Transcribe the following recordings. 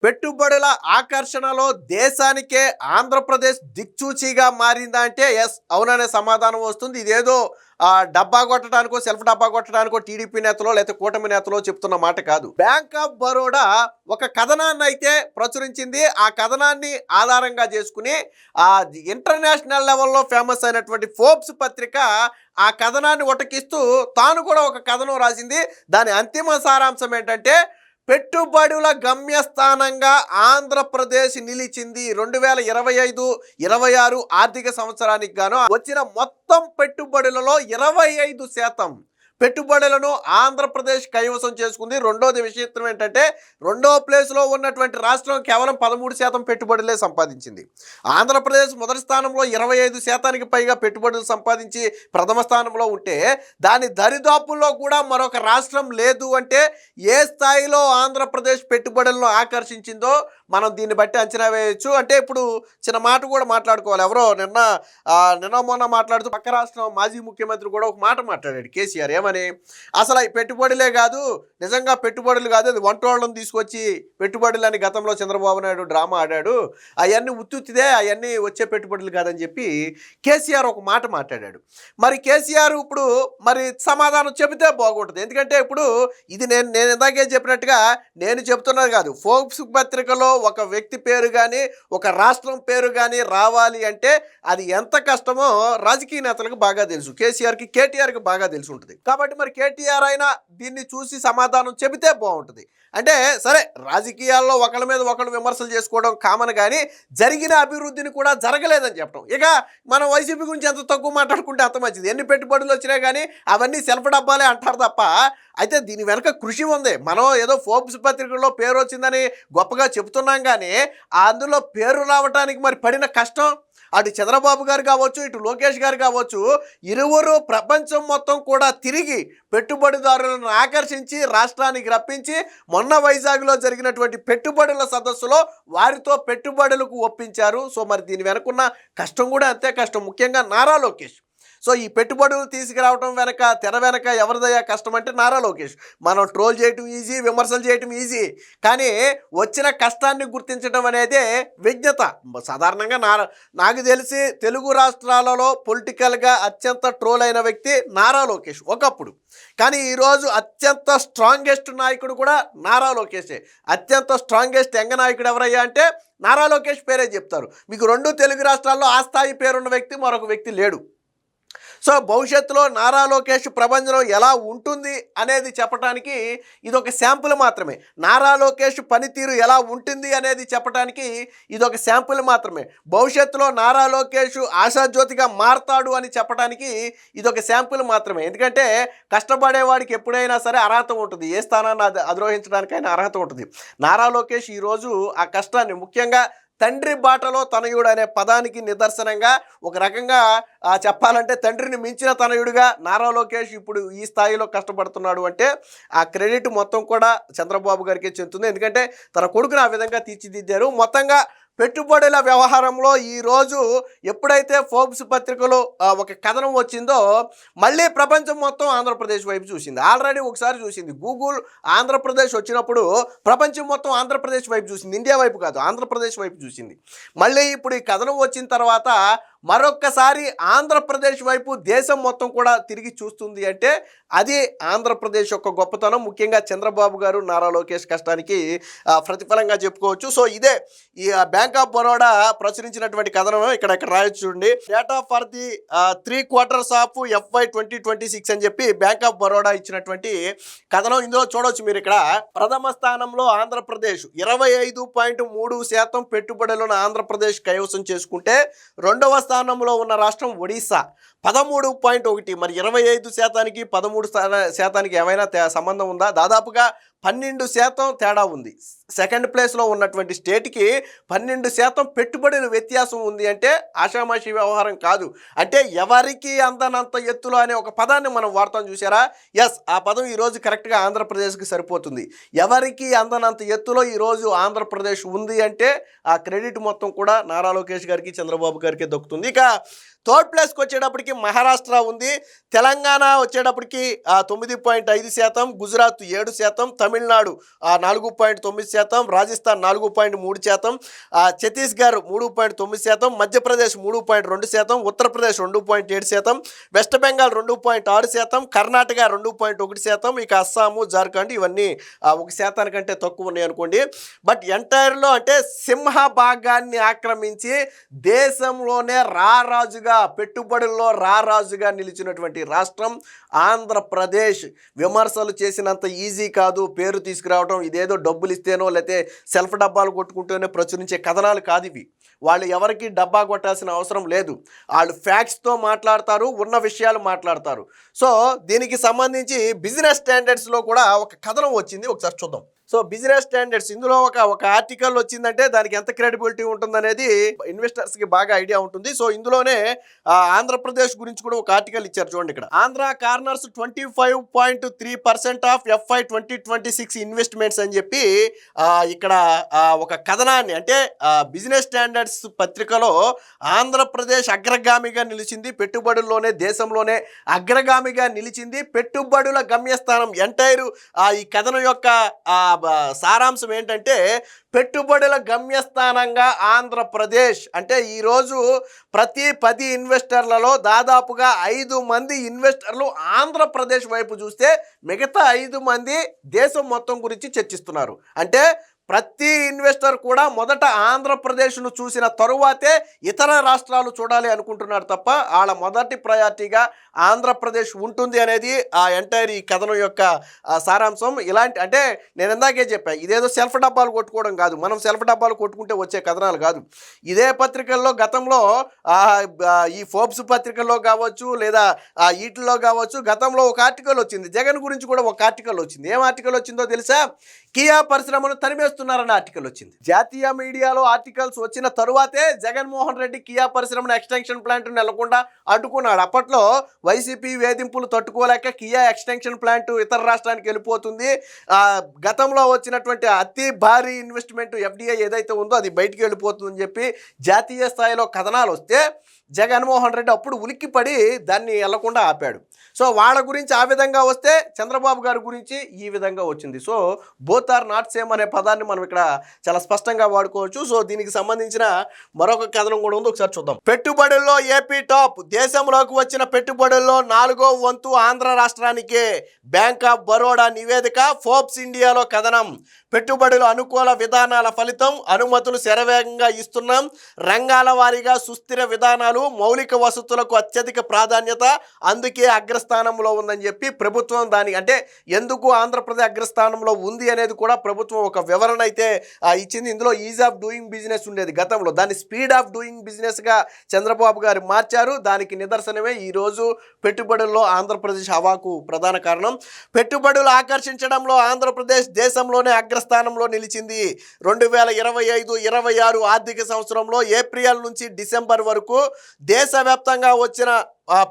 పెట్టుబడుల ఆకర్షణలో దేశానికే ఆంధ్రప్రదేశ్ దిక్చూచిగా మారిందా అంటే ఎస్ అవుననే సమాధానం వస్తుంది. ఇదేదో డబ్బా కొట్టడానికో సెల్ఫ్ డబ్బా కొట్టడానికో టీడీపీ నేతలో లేకపోతే కూటమి నేతలో చెప్తున్న మాట కాదు. బ్యాంక్ ఆఫ్ బరోడా ఒక కథనాన్ని అయితే ప్రచురించింది. ఆ కథనాన్ని ఆధారంగా చేసుకుని ఆ ఇంటర్నేషనల్ లెవెల్లో ఫేమస్ అయినటువంటి ఫోర్బ్స్ పత్రిక ఆ కథనాన్ని ఉటకిస్తూ తాను కూడా ఒక కథనం రాసింది. దాని అంతిమ సారాంశం ఏంటంటే పెట్టుబడుల గమ్యస్థానంగా ఆంధ్రప్రదేశ్ నిలిచింది. 2025-26 ఆర్థిక సంవత్సరానికి గాను వచ్చిన మొత్తం పెట్టుబడులలో 25% పెట్టుబడులను ఆంధ్రప్రదేశ్ కైవసం చేసుకుంది. రెండోది విషయం ఏంటంటే రెండో ప్లేస్లో ఉన్నటువంటి రాష్ట్రం కేవలం 13% పెట్టుబడులే సంపాదించింది. ఆంధ్రప్రదేశ్ మొదటి స్థానంలో 25%కి పైగా పెట్టుబడులు సంపాదించి ప్రథమ స్థానంలో ఉంటే దాని దరిదాపుల్లో కూడా మరొక రాష్ట్రం లేదు. అంటే ఏ స్థాయిలో ఆంధ్రప్రదేశ్ పెట్టుబడులను ఆకర్షించిందో మనం దీన్ని బట్టి అంచనా వేయచ్చు. అంటే ఇప్పుడు చిన్న మాట కూడా మాట్లాడుకోవాలి. ఎవరో నిన్న మొన్న మాట్లాడుతూ పక్క రాష్ట్రం మాజీ ముఖ్యమంత్రి కూడా ఒక మాట మాట్లాడాడు కేసీఆర్. ఏమని? అసలు ఈ పెట్టుబడులే కాదు, నిజంగా పెట్టుబడులు కాదు, అది వంటోళ్ళని తీసుకొచ్చి పెట్టుబడులని గతంలో చంద్రబాబు నాయుడు డ్రామా ఆడాడు, అవన్నీ ఉత్తుత్తిదే, అవన్నీ వచ్చే పెట్టుబడులు కాదని చెప్పి కేసీఆర్ ఒక మాట మాట్లాడాడు. మరి కేసీఆర్ ఇప్పుడు మరి సమాధానం చెబితే బాగుంటుంది. ఎందుకంటే ఇప్పుడు ఇది నేను ఇందాకే చెప్పినట్టుగా నేను చెప్తున్నది కాదు. ఫోర్బ్స్ పత్రికలో ఒక వ్యక్తి పేరు కానీ ఒక రాష్ట్రం పేరు కానీ రావాలి అంటే అది ఎంత కష్టమో రాజకీయ నేతలకు బాగా తెలుసు. కేసీఆర్కి కేటీఆర్కి బాగా తెలిసి ఉంటుంది. కాబట్టి మరి కేటీఆర్ అయినా దీన్ని చూసి సమాధానం చెబితే బాగుంటుంది. అంటే సరే, రాజకీయాల్లో ఒకళ్ళ మీద ఒకళ్ళు విమర్శలు చేసుకోవడం కామన్, కానీ జరిగిన అభివృద్ధిని కూడా జరగలేదని చెప్పడం. ఇక మనం వైసీపీ గురించి ఎంత తక్కువ మాట్లాడుకుంటే అంత మంచిది. ఎన్ని పెట్టుబడులు వచ్చినాయి కానీ అవన్నీ సెల్ఫ్ డబ్బాలే అంటారు తప్ప అయితే దీని వెనక కృషి ఉంది. మనం ఏదో ఫోర్బ్స్ పత్రికల్లో పేరు వచ్చిందని గొప్పగా చెబుతున్నాం కానీ అందులో పేరు రావడానికి మరి పడిన కష్టం, అటు చంద్రబాబు గారు కావచ్చు, ఇటు లోకేష్ గారు కావచ్చు, ఇరువురు ప్రపంచం మొత్తం కూడా తిరిగి పెట్టుబడిదారులను ఆకర్షించి రాష్ట్రానికి రప్పించి మొన్న వైజాగ్లో జరిగినటువంటి పెట్టుబడుల సదస్సులో వారితో పెట్టుబడులకు ఒప్పించారు. సో మరి దీని వెనకున్న కష్టం కూడా అంతే కష్టం, ముఖ్యంగా నారా లోకేష్. సో ఈ పెట్టుబడులు తీసుకురావడం వెనక తెర వెనక ఎవరిదయ్యా కష్టం అంటే నారా లోకేష్. మనం ట్రోల్ చేయటం ఈజీ, విమర్శలు చేయటం ఈజీ, కానీ వచ్చిన కష్టాన్ని గుర్తించడం అనేదే విజ్ఞత. సాధారణంగా నాకు తెలిసి తెలుగు రాష్ట్రాలలో పొలిటికల్గా అత్యంత ట్రోల్ అయిన వ్యక్తి నారా లోకేష్ ఒకప్పుడు. కానీ ఈరోజు అత్యంత స్ట్రాంగెస్ట్ నాయకుడు కూడా నారా లోకేషే. అత్యంత స్ట్రాంగెస్ట్ యంగ్ నాయకుడు ఎవరయ్యా అంటే నారా లోకేష్ పేరే చెప్తారు. మీకు రెండు తెలుగు రాష్ట్రాల్లో ఆ స్థాయి పేరున్న వ్యక్తి మరొక వ్యక్తి లేడు. సో భవిష్యత్తులో నారా లోకేష్ ప్రపంచంలో ఎలా ఉంటుంది అనేది చెప్పడానికి ఇదొక శాంపుల్ మాత్రమే. నారా లోకేష్ పనితీరు ఎలా ఉంటుంది అనేది చెప్పడానికి ఇదొక శాంపుల్ మాత్రమే. భవిష్యత్తులో నారా లోకేష్ ఆశాజ్యోతిగా మారతాడు అని చెప్పడానికి ఇదొక శాంపుల్ మాత్రమే. ఎందుకంటే కష్టపడేవాడికి ఎప్పుడైనా సరే అర్హత ఉంటుంది, ఏ స్థానాన్ని అధిరోహించడానికైనా అర్హత ఉంటుంది. నారా లోకేష్ ఈరోజు ఆ కష్టాన్ని, ముఖ్యంగా తండ్రి బాటలో తనయుడు అనే పదానికి నిదర్శనంగా ఒక రకంగా చెప్పాలంటే తండ్రిని మించిన తనయుడిగా నారా లోకేష్ ఇప్పుడు ఈ స్థాయిలో కష్టపడుతున్నాడు అంటే ఆ క్రెడిట్ మొత్తం కూడా చంద్రబాబు గారికి చెందుతుంది. ఎందుకంటే తన కొడుకుని ఆ విధంగా తీర్చిదిద్దారు. మొత్తంగా పెట్టుబడుల వ్యవహారంలో ఈరోజు ఎప్పుడైతే ఫోర్బ్స్ పత్రికలో ఒక కథనం వచ్చిందో మళ్ళీ ప్రపంచం మొత్తం ఆంధ్రప్రదేశ్ వైపు చూసింది. ఆల్రెడీ ఒకసారి చూసింది. గూగుల్ ఆంధ్రప్రదేశ్ వచ్చినప్పుడు ప్రపంచం మొత్తం ఆంధ్రప్రదేశ్ వైపు చూసింది, ఇండియా వైపు కాదు, ఆంధ్రప్రదేశ్ వైపు చూసింది. మళ్ళీ ఇప్పుడు ఈ కథనం వచ్చిన తర్వాత మరొక్కసారి ఆంధ్రప్రదేశ్ వైపు దేశం మొత్తం కూడా తిరిగి చూస్తుంది అంటే అది ఆంధ్రప్రదేశ్ యొక్క గొప్పతనం, ముఖ్యంగా చంద్రబాబు గారు నారా లోకేష్ కష్టానికి ప్రతిఫలంగా చెప్పుకోవచ్చు. సో ఇదే ఈ బ్యాంక్ ఆఫ్ బరోడా ప్రచురించినటువంటి కథనం. ఇక్కడ రాయొచ్చు చూడండి. Data for the 3 quarters of FY 2026 అని చెప్పి బ్యాంక్ ఆఫ్ బరోడా ఇచ్చినటువంటి కథనం. ఇందులో చూడవచ్చు మీరు. ఇక్కడ ప్రథమ స్థానంలో ఆంధ్రప్రదేశ్ 25.3% పెట్టుబడులను ఆంధ్రప్రదేశ్ కైవసం చేసుకుంటే రెండవ స్థానంలో ఉన్న రాష్ట్రం ఒడిశా 13.1. మరి 25%కి 13% ఏమైనా సంబంధం ఉందా? దాదాపుగా 12% తేడా ఉంది. సెకండ్ ప్లేస్లో ఉన్నటువంటి స్టేట్కి 12% పెట్టుబడుల వ్యత్యాసం ఉంది అంటే ఆషామాషి వ్యవహారం కాదు. అంటే ఎవరికి అందనంత ఎత్తులో అనే ఒక పదాన్ని మనం వాడతాం చూసారా? ఎస్, ఆ పదం ఈరోజు కరెక్ట్గా ఆంధ్రప్రదేశ్కి సరిపోతుంది. ఎవరికి అందనంత ఎత్తులో ఈరోజు ఆంధ్రప్రదేశ్ ఉంది అంటే ఆ క్రెడిట్ మొత్తం కూడా నారా లోకేష్ గారికి, చంద్రబాబు గారికి దక్కుతుంది. ఇక థర్డ్ ప్లేస్కి వచ్చేటప్పటికి మహారాష్ట్ర ఉంది, తెలంగాణ వచ్చేటప్పటికి 9.5%, గుజరాత్ 7%, తమిళనాడు 4.9%, రాజస్థాన్ 4.3%, ఛత్తీస్గఢ్ 3.9%, మధ్యప్రదేశ్ 3.2%, ఉత్తరప్రదేశ్ 2.7%, వెస్ట్ బెంగాల్ 2.6%, కర్ణాటక 2.1%, ఇక అస్సాము, జార్ఖండ్ ఇవన్నీ 1% కంటే తక్కువ ఉన్నాయి అనుకోండి. బట్ ఎంటైర్లో అంటే సింహ భాగాన్ని ఆక్రమించి దేశంలోనే రారాజుగా, పెట్టుబడుల్లో రారాజుగా నిలిచినటువంటి రాష్ట్రం ఆంధ్రప్రదేశ్. విమర్శలు చేసినంత ఈజీ కాదు పేరు తీసుకురావడం, ఇదేదో డబ్బులు ఇస్తేనో లేకపోతే సెల్ఫ్ డబ్బాలు కొట్టుకుంటూనే ప్రచురించే కథనాలు కాదు ఇవి. వాళ్ళు ఎవరికి డబ్బా కొట్టాల్సిన అవసరం లేదు, వాళ్ళు ఫ్యాక్ట్స్తో మాట్లాడతారు, ఉన్న విషయాలు మాట్లాడతారు. సో దీనికి సంబంధించి బిజినెస్ స్టాండర్డ్స్లో కూడా ఒక కథనం వచ్చింది, ఒకసారి చూద్దాం. సో బిజినెస్ స్టాండర్డ్స్ ఇందులో ఒక ఆర్టికల్ వచ్చిందంటే దానికి ఎంత క్రెడిబిలిటీ ఉంటుందనేది ఇన్వెస్టర్స్కి బాగా ఐడియా ఉంటుంది. సో ఇందులోనే ఆంధ్రప్రదేశ్ గురించి కూడా ఒక ఆర్టికల్ ఇచ్చారు చూడండి. ఇక్కడ Andhra corners 25.3% of FY 2026 investments అని చెప్పి ఇక్కడ ఒక కథనాన్ని, అంటే బిజినెస్ స్టాండర్డ్స్ పత్రికలో ఆంధ్రప్రదేశ్ అగ్రగామిగా నిలిచింది, పెట్టుబడుల్లోనే దేశంలోనే అగ్రగామిగా నిలిచింది, పెట్టుబడుల గమ్యస్థానం. ఎంటైర్ ఈ కథనం యొక్క సారాంశం ఏంటంటే పెట్టుబడుల గమ్యస్థానంగా ఆంధ్రప్రదేశ్. అంటే ఈరోజు ప్రతి 10 ఇన్వెస్టర్లలో దాదాపుగా 5 మంది ఇన్వెస్టర్లు ఆంధ్రప్రదేశ్ వైపు చూస్తే మిగతా 5 మంది దేశం మొత్తం గురించి చర్చిస్తున్నారు. అంటే ప్రతి ఇన్వెస్టర్ కూడా మొదట ఆంధ్రప్రదేశ్ను చూసిన తరువాతే ఇతర రాష్ట్రాలు చూడాలి అనుకుంటున్నారు తప్ప వాళ్ళ మొదటి ప్రయారిటీగా ఆంధ్రప్రదేశ్ ఉంటుంది అనేది ఆ ఎంటైర్ ఈ కథనం యొక్క సారాంశం. ఇలాంటి అంటే నేను ఇందాకే చెప్పా, ఇదేదో సెల్ఫ్ డబ్బాలు కొట్టుకోవడం కాదు, మనం సెల్ఫ్ డబ్బాలు కొట్టుకుంటే వచ్చే కథనాలు కాదు. ఇదే పత్రికల్లో గతంలో ఈ ఫోర్బ్స్ పత్రికల్లో కావచ్చు లేదా వీటిల్లో కావచ్చు గతంలో ఒక ఆర్టికల్ వచ్చింది, జగన్ గురించి కూడా ఒక ఆర్టికల్ వచ్చింది. ఏం ఆర్టికల్ వచ్చిందో తెలుసా? కియా పరిశ్రమను తరిమేస్తున్నారన్న ఆర్టికల్ వచ్చింది. జాతీయ మీడియాలో ఆర్టికల్స్ వచ్చిన తరువాతే జగన్మోహన్ రెడ్డి కియా పరిశ్రమను ఎక్స్టెన్షన్ ప్లాంట్ నెలకొండా అడ్డుకున్నాడు. అప్పట్లో వైసీపీ వేధింపులు తట్టుకోలేక కియా ఎక్స్టెన్షన్ ప్లాంట్ ఇతర రాష్ట్రానికి వెళ్ళిపోతుంది, గతంలో వచ్చినటువంటి అతి భారీ ఇన్వెస్ట్మెంట్ FDI ఏదైతే ఉందో అది బయటికి వెళ్ళిపోతుందని చెప్పి జాతీయ స్థాయిలో కథనాలు వస్తే జగన్మోహన్ రెడ్డి అప్పుడు ఉలిక్కిపడి దాన్ని వెళ్లకుండా ఆపాడు. సో వాళ్ళ గురించి ఆ విధంగా వస్తే చంద్రబాబు గారి గురించి ఈ విధంగా వచ్చింది. So both are not same అనే పదాన్ని మనం ఇక్కడ చాలా స్పష్టంగా వాడుకోవచ్చు. సో దీనికి సంబంధించిన మరొక కథనం కూడా ఉంది, ఒకసారి చూద్దాం. పెట్టుబడుల్లో ఏపీ టాప్, దేశంలోకి వచ్చిన పెట్టుబడుల్లో 4వ వంతు ఆంధ్ర రాష్ట్రానికే. బ్యాంక్ ఆఫ్ బరోడా నివేదిక, ఫోర్బ్స్ ఇండియాలో కథనం. పెట్టుబడులు అనుకూల విధానాల ఫలితం, అనుమతులు శరవేగంగా ఇస్తున్నాం, రంగాల వారీగా సుస్థిర విధానాలు, మౌలిక వసతులకు అత్యధిక ప్రాధాన్యత, అందుకే అగ్రస్థానంలో ఉందని చెప్పి ప్రభుత్వం దాని అంటే ఎందుకు ఆంధ్రప్రదేశ్ అగ్రస్థానంలో ఉంది అనేది కూడా ప్రభుత్వం ఒక వివరణ అయితే ఇచ్చింది. ఇందులో ఈజ్ ఆఫ్ డూయింగ్ బిజినెస్ ఉండేది గతంలో, దాన్ని స్పీడ్ ఆఫ్ డూయింగ్ బిజినెస్గా చంద్రబాబు గారు మార్చారు. దానికి నిదర్శనమే ఈరోజు పెట్టుబడుల్లో ఆంధ్రప్రదేశ్ హవాకు ప్రధాన కారణం. పెట్టుబడులు ఆకర్షించడంలో ఆంధ్రప్రదేశ్ దేశంలోనే అగ్రస్థానంలో నిలిచింది. 2025-26 ఆర్థిక సంవత్సరంలో ఏప్రిల్ నుంచి డిసెంబర్ వరకు దేశవ్యాప్తంగా వచ్చిన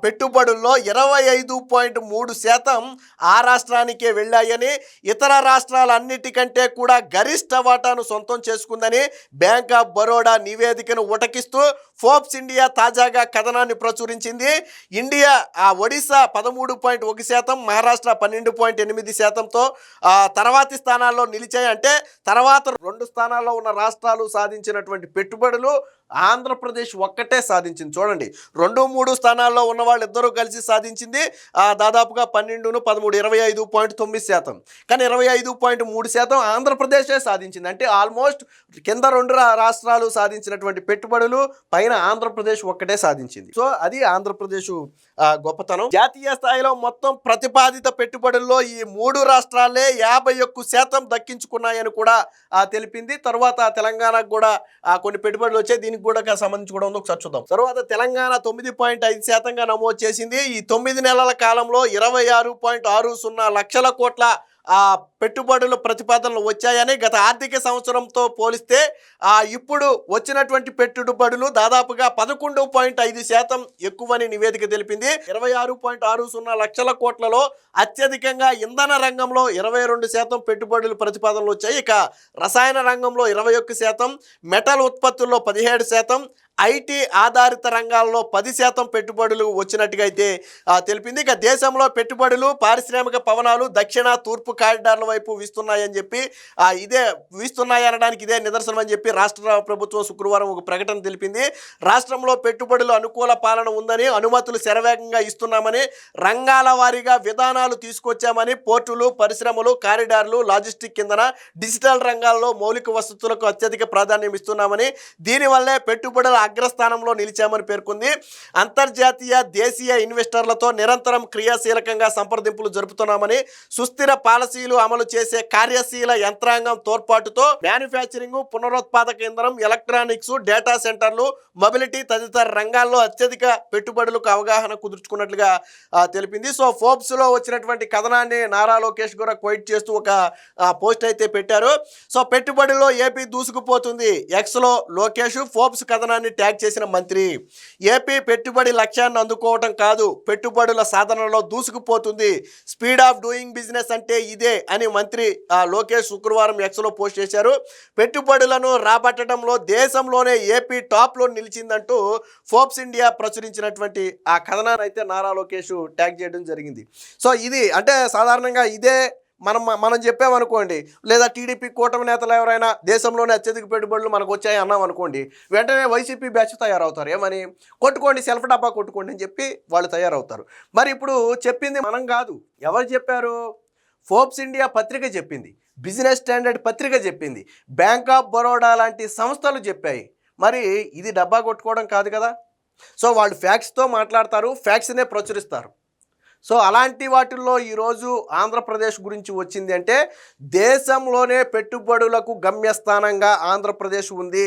పెట్టుబడుల్లో 25.3% ఆ రాష్ట్రానికే వెళ్ళాయని, ఇతర రాష్ట్రాలన్నిటికంటే కూడా గరిష్ట వాటాను సొంతం చేసుకుందని బ్యాంక్ ఆఫ్ బరోడా నివేదికను ఉటకిస్తూ ఫోర్బ్స్ ఇండియా తాజాగా కథనాన్ని ప్రచురించింది. ఇండియా ఒడిశా 13.1%, మహారాష్ట్ర 12.8%తో తర్వాతి స్థానాల్లో నిలిచాయి. అంటే తర్వాత 2 స్థానాల్లో ఉన్న రాష్ట్రాలు సాధించినటువంటి పెట్టుబడులు ఆంధ్రప్రదేశ్ ఒక్కటే సాధించింది. చూడండి, 2-3 స్థానాల్లో ఉన్న వాళ్ళు ఇద్దరూ కలిసి సాధించింది దాదాపుగా 12, 13, 25.9%. కానీ 25.3% ఆంధ్రప్రదేశే సాధించింది. అంటే ఆల్మోస్ట్ కింద 2 రాష్ట్రాలు సాధించినటువంటి పెట్టుబడులు పైన ఆంధ్రప్రదేశ్ ఒక్కటే సాధించింది. సో అది ఆంధ్రప్రదేశ్ గొప్పతనం. జాతీయ స్థాయిలో మొత్తం ప్రతిపాదిత పెట్టుబడుల్లో ఈ 3 రాష్ట్రాలే 51% దక్కించుకున్నాయని కూడా తెలిపింది. తర్వాత తెలంగాణకు కూడా కొన్ని పెట్టుబడులు వచ్చాయి, దీనికి కూడా సంబంధించి కూడా ఉంది, ఒకసారి చూద్దాం. తర్వాత తెలంగాణ 9.5%గా నమోదు చేసింది. ఈ 9 నెలల కాలంలో 26.60 లక్షల కోట్ల పెట్టుబడుల ప్రతిపాదనలు వచ్చాయని, గత ఆర్థిక సంవత్సరంతో పోలిస్తే ఇప్పుడు వచ్చినటువంటి పెట్టుబడులు దాదాపుగా 11.5% ఎక్కువని నివేదిక తెలిపింది. 26.60 లక్షల కోట్లలో అత్యధికంగా ఇంధన రంగంలో 22% పెట్టుబడులు ప్రతిపాదనలు వచ్చాయి. ఇక రసాయన రంగంలో 21%, మెటల్ ఉత్పత్తుల్లో 17%, ఐటీ ఆధారిత రంగాల్లో 10% పెట్టుబడులు వచ్చినట్టుగా అయితే తెలిపింది. ఇక దేశంలో పెట్టుబడులు పారిశ్రామిక భవనాలు దక్షిణ తూర్పు కారిడార్ల వైపు వీస్తున్నాయని చెప్పి వీస్తున్నాయనడానికి ఇదే నిదర్శనం అని చెప్పి రాష్ట్ర ప్రభుత్వం శుక్రవారం ఒక ప్రకటన తెలిపింది. రాష్ట్రంలో పెట్టుబడులు అనుకూల పాలన ఉందని, అనుమతులు శరవేగంగా ఇస్తున్నామని, రంగాల వారీగా విధానాలు తీసుకొచ్చామని, పోర్టులు, పరిశ్రమలు, కారిడార్లు, లాజిస్టిక్ కిందన డిజిటల్ రంగాల్లో మౌలిక వసతులకు అత్యధిక ప్రాధాన్యం ఇస్తున్నామని, దీనివల్లే పెట్టుబడుల అగ్రస్థానంలో నిలిచామని పేర్కొంది. అంతర్జాతీయ దేశీయ ఇన్వెస్టర్లతో నిరంతరం క్రియాశీలకంగా సంప్రదింపులు జరుపుతున్నామని, సుస్థిర పాలసీలు అమలు చేసే కార్యశీల యంత్రాంగం తోడ్పాటుతో మ్యానుఫ్యాక్చరింగ్, పునరుత్పాదక ఇంధనం, ఎలక్ట్రానిక్స్, డేటా సెంటర్లు, మొబిలిటీ తదితర రంగాల్లో అత్యధిక పెట్టుబడులకు అవగాహన కుదుర్చుకున్నట్లుగా తెలిపింది. సో ఫోర్బ్స్ లో వచ్చినటువంటి కథనాన్ని నారా లోకేష్ కూడా క్వైట్ చేస్తూ ఒక పోస్ట్ అయితే పెట్టారు. సో పెట్టుబడిలో ఏపీ దూసుకుపోతుంది, ఎక్స్ లో లోకేష్ ఫోర్బ్స్ కథనాన్ని ట్యాగ్ చేసిన మంత్రి. ఏపీ పెట్టుబడి లక్ష్యాన్ని అందుకోవటం కాదు, పెట్టుబడుల సాధనలో దూసుకుపోతుంది, స్పీడ్ ఆఫ్ డూయింగ్ బిజినెస్ అంటే ఇదే అని మంత్రి లోకేష్ శుక్రవారం ఎక్స్లో పోస్ట్ చేశారు. పెట్టుబడులను రాబట్టడంలో దేశంలోనే ఏపీ టాప్లో నిలిచిందంటూ ఫోర్బ్స్ ఇండియా ప్రచురించినటువంటి ఆ కథనాన్ని అయితే నారా లోకేష్ ట్యాగ్ చేయడం జరిగింది. సో ఇది అంటే సాధారణంగా ఇదే మనం చెప్పామనుకోండి, లేదా టీడీపీ కూటమి నేతలు ఎవరైనా దేశంలోనే అత్యధిక పెట్టుబడులు మనకు వచ్చాయి అన్నాం అనుకోండి, వెంటనే వైసీపీ బ్యాచ్ తయారవుతారు. ఏమని, కొట్టుకోండి, సెల్ఫ్ డబ్బా కొట్టుకోండి అని చెప్పి వాళ్ళు తయారవుతారు. మరి ఇప్పుడు చెప్పింది మనం కాదు, ఎవరు చెప్పారు? ఫోర్బ్స్ ఇండియా పత్రిక చెప్పింది, బిజినెస్ స్టాండర్డ్ పత్రిక చెప్పింది, బ్యాంక్ ఆఫ్ బరోడా లాంటి సంస్థలు చెప్పాయి. మరి ఇది డబ్బా కొట్టుకోవడం కాదు కదా. సో వాళ్ళు ఫ్యాక్ట్స్తో మాట్లాడతారు, ఫ్యాక్ట్స్నే ప్రచురిస్తారు. సో అలాంటి వాటిల్లో ఈరోజు ఆంధ్రప్రదేశ్ గురించి వచ్చింది అంటే దేశంలోనే పెట్టుబడులకు గమ్యస్థానంగా ఆంధ్రప్రదేశ్ ఉంది.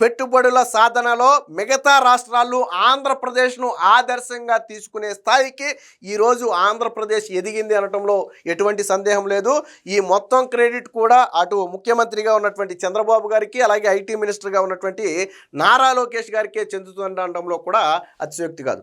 పెట్టుబడుల సాధనలో మిగతా రాష్ట్రాలు ఆంధ్రప్రదేశ్ను ఆదర్శంగా తీసుకునే స్థాయికి ఈరోజు ఆంధ్రప్రదేశ్ ఎదిగింది అనటంలో ఎటువంటి సందేహం లేదు. ఈ మొత్తం క్రెడిట్ కూడా అటు ముఖ్యమంత్రిగా ఉన్నటువంటి చంద్రబాబు గారికి, అలాగే ఐటీ మినిస్టర్గా ఉన్నటువంటి నారా లోకేష్ గారికే చెందుతుండటంలో కూడా అతిశయోక్తి కాదు.